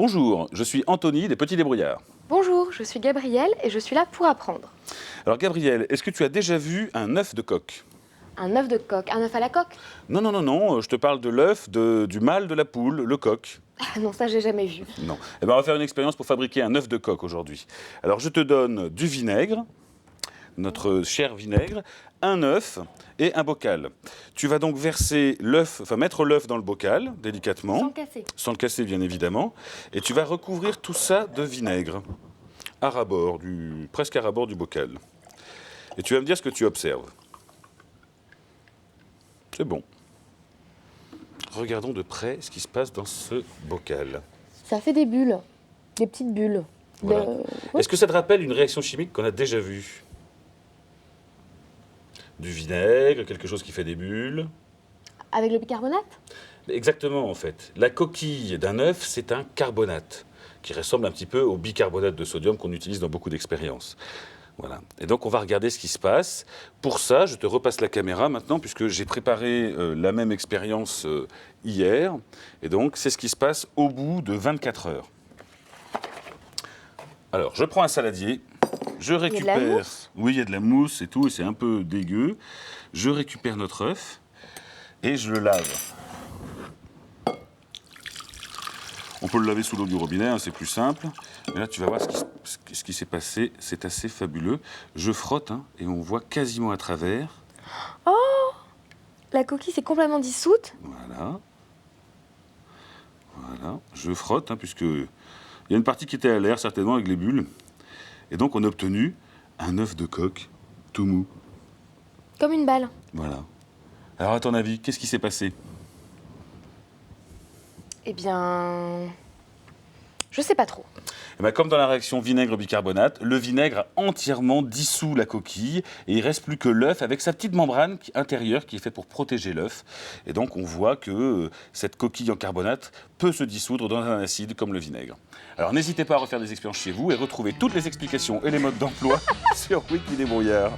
Bonjour, je suis Anthony des Petits Débrouillards. Bonjour, je suis Gabrielle et je suis là pour apprendre. Alors Gabrielle, est-ce que tu as déjà vu un œuf de coq? Un œuf de coq, un œuf à la coque? Non, je te parle de l'œuf du mâle de la poule, le coq. Ah non, ça j'ai jamais vu. Non. Eh ben, on va faire une expérience pour fabriquer un œuf de coq aujourd'hui. Alors je te donne du vinaigre, notre cher vinaigre, un œuf et un bocal. Tu vas donc verser l'œuf, mettre l'œuf dans le bocal, délicatement. Sans casser. Sans le casser bien évidemment. Et tu vas recouvrir tout ça de vinaigre, presque à ras-bord du bocal. Et tu vas me dire ce que tu observes. C'est bon. Regardons de près ce qui se passe dans ce bocal. Ça fait des bulles, des petites bulles. Voilà. Est-ce que ça te rappelle une réaction chimique qu'on a déjà vue? Du vinaigre, quelque chose qui fait des bulles. Avec le bicarbonate? Exactement, en fait. La coquille d'un œuf, c'est un carbonate qui ressemble un petit peu au bicarbonate de sodium qu'on utilise dans beaucoup d'expériences. Voilà. Et donc, on va regarder ce qui se passe. Pour ça, je te repasse la caméra maintenant, puisque j'ai préparé la même expérience hier. Et donc, c'est ce qui se passe au bout de 24 heures. Alors, je prends un saladier. Je récupère. Il y a de la mousse? Oui, il y a de la mousse et tout, et c'est un peu dégueu. Je récupère notre œuf et je le lave. On peut le laver sous l'eau du robinet, hein, c'est plus simple. Mais là, tu vas voir ce qui s'est passé. C'est assez fabuleux. Je frotte hein, et on voit quasiment à travers. Oh! La coquille s'est complètement dissoute. Voilà. Voilà. Je frotte, hein, puisque il y a une partie qui était à l'air, certainement, avec les bulles. Et donc, on a obtenu un œuf de coq tout mou. Comme une balle. Voilà. Alors, à ton avis, qu'est-ce qui s'est passé? Eh bien... je sais pas trop. Eh bien, comme dans la réaction vinaigre-bicarbonate, le vinaigre a entièrement dissous la coquille et il ne reste plus que l'œuf avec sa petite membrane intérieure qui est faite pour protéger l'œuf. Et donc on voit que cette coquille en carbonate peut se dissoudre dans un acide comme le vinaigre. Alors n'hésitez pas à refaire des expériences chez vous et retrouver toutes les explications et les modes d'emploi sur Wikidébrouillard.